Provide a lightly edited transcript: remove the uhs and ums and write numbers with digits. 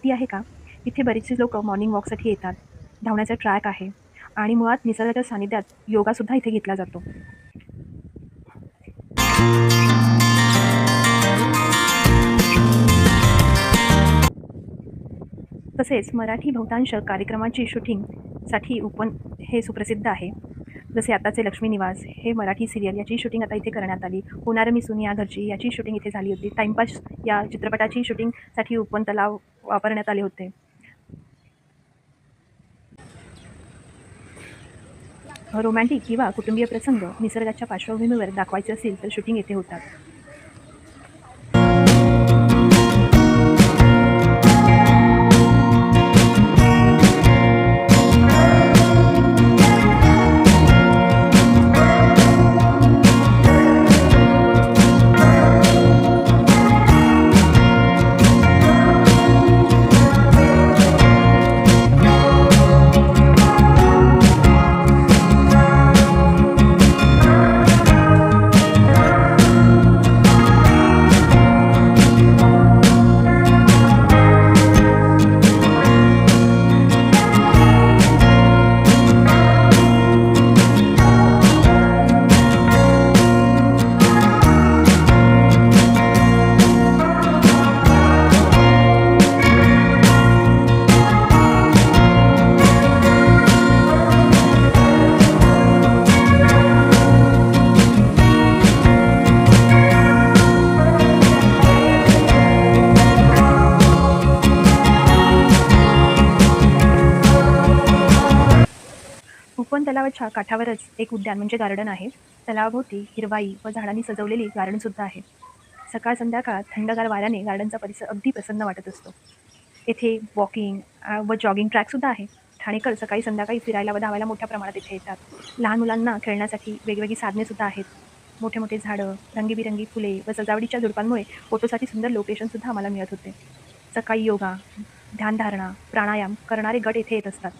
माहिती आहे का? इथे बरेचसे लोकं मॉर्निंग वॉकसाठी येतात. धावण्याचा ट्रॅक आहे आणि मुळात निसर्गाच्या सानिध्यात योगासुद्धा इथे घेतला जातो. तसेच मराठी बहुतांश कार्यक्रमाची शूटिंगसाठी ओपन हे सुप्रसिद्ध आहे. जसे आताचे लक्ष्मी निवास हे मराठी सीरियल याची शूटिंग आता इथे करण्यात आली. होणारं मी सुनिया घरची याची शूटिंग इथे झाली होती. टाईमपास या चित्रपटाची शूटिंगसाठी ओपन तलाव वापरण्यात आले होते. रोमॅन्टिक किंवा कुटुंबीय प्रसंग निसर्गाच्या पार्श्वभूमीवर दाखवायचे असेल तर शूटिंग येथे होतात. ओपन तलावाच्या काठावरच एक उद्यान म्हणजे गार्डन आहे. तलावाभोवती हिरवाई व झाडांनी सजवलेली गार्डनसुद्धा आहे. सकाळ संध्याकाळ थंडगार वाऱ्याने गार्डनचा परिसर अगदी प्रसन्न वाटत असतो. येथे वॉकिंग व जॉगिंग ट्रॅकसुद्धा आहे. ठाणेकर सकाळी संध्याकाळी फिरायला व धावायला मोठ्या प्रमाणात इथे येतात. लहान मुलांना खेळण्यासाठी वेगवेगळी साधनेसुद्धा आहेत. मोठे मोठे झाडं, रंगीबिरंगी फुले व सजावटीच्या झुडपांमुळे फोटोसाठी सुंदर लोकेशनसुद्धा आम्हाला मिळत होते. सकाळी योगा, ध्यानधारणा, प्राणायाम करणारे गट येथे येत असतात.